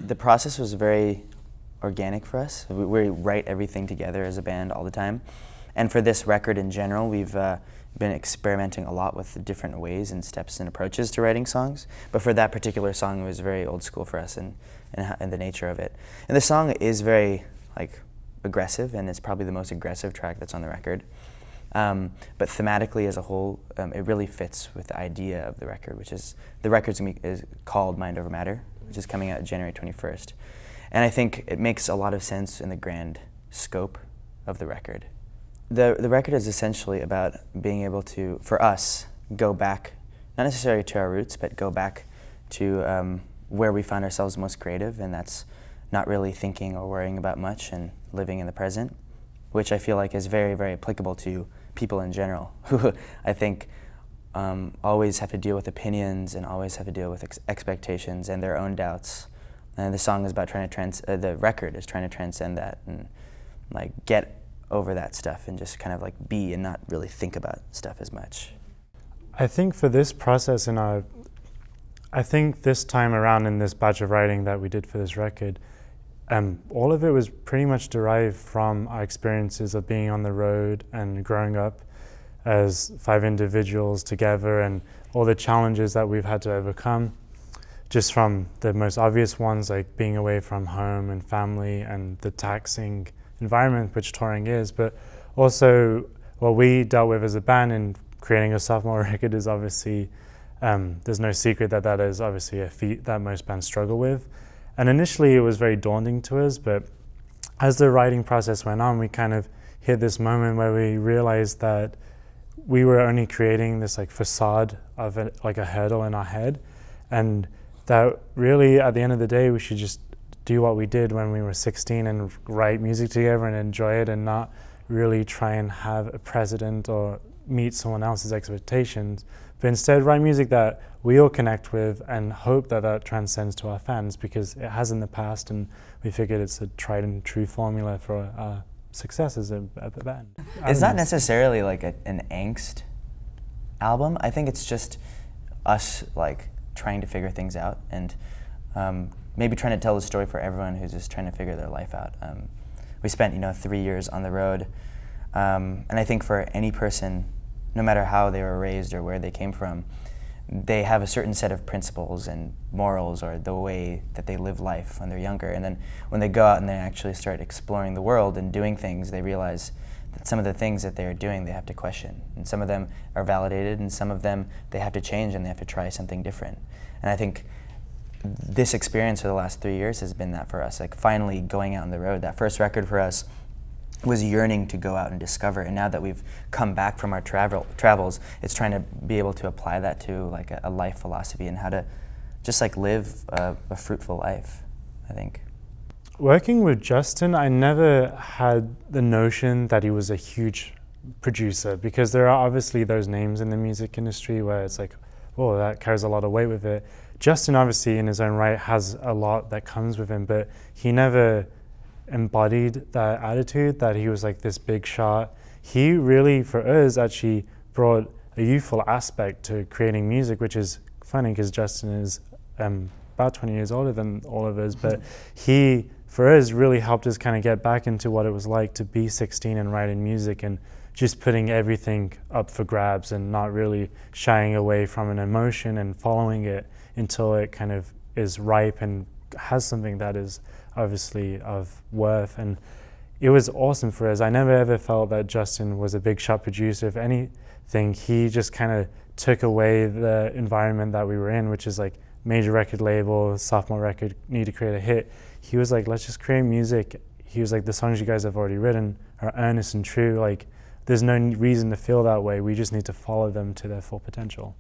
The process was very organic for us. We write everything together as a band all the time. And for this record in general, we've been experimenting a lot with different ways and steps and approaches to writing songs. But for that particular song, it was very old school for us and the nature of it. And the song is very aggressive, and it's probably the most aggressive track that's on the record. But thematically as a whole, it really fits with the idea of the record, which is, the record is called Mind Over Matter, which is coming out January 21st. And I think it makes a lot of sense in the grand scope of the record. The record is essentially about being able to, for us, go back, not necessarily to our roots, but go back to where we find ourselves most creative, and that's not really thinking or worrying about much and living in the present, which I feel like is very, very applicable to people in general, who I think always have to deal with opinions and always have to deal with expectations and their own doubts. And the song is about trying to the record is trying to transcend that and get over that stuff and just kind of be and not really think about stuff as much. I think for this process I think this time around in this batch of writing that we did for this record, all of it was pretty much derived from our experiences of being on the road and growing up as 5 individuals together, and all the challenges that we've had to overcome, just from the most obvious ones like being away from home and family and the taxing environment which touring is, but also what we dealt with as a band in creating a sophomore record is obviously, there's no secret that that is obviously a feat that most bands struggle with. And initially it was very daunting to us, but as the writing process went on, we kind of hit this moment where we realized that we were only creating this facade of a hurdle in our head, and that really at the end of the day we should just do what we did when we were 16 and write music together and enjoy it, and not really try and have a precedent or meet someone else's expectations, but instead write music that we all connect with and hope that that transcends to our fans, because it has in the past, and we figured it's a tried and true formula for our success as a band. It's not necessarily an angst album. I think it's just us trying to figure things out, and maybe trying to tell the story for everyone who's just trying to figure their life out. We spent 3 years on the road, and I think for any person, no matter how they were raised or where they came from, they have a certain set of principles and morals, or the way that they live life when they're younger. And then when they go out and they actually start exploring the world and doing things, they realize that some of the things that they're doing they have to question. And some of them are validated, and some of them they have to change and they have to try something different. And I think this experience for the last 3 years has been that for us, finally going out on the road. That first record for us was yearning to go out and discover, and now that we've come back from our travels, it's trying to be able to apply that to a life philosophy and how to just live a fruitful life, I think. Working with Justin, I never had the notion that he was a huge producer, because there are obviously those names in the music industry where it's oh, that carries a lot of weight with it. Justin obviously in his own right has a lot that comes with him, but he never embodied that attitude that he was this big shot. He really, for us, actually brought a youthful aspect to creating music, which is funny because Justin is about 20 years older than all of us, but he, for us, really helped us kind of get back into what it was like to be 16 and writing music, and just putting everything up for grabs and not really shying away from an emotion and following it until it kind of is ripe and has something that is obviously of worth. And it was awesome for us. I never ever felt that Justin was a big shot producer. If anything, he just kind of took away the environment that we were in, which is major record label, sophomore record, need to create a hit. He was let's just create music. He was the songs you guys have already written are earnest and true. There's no reason to feel that way. We just need to follow them to their full potential.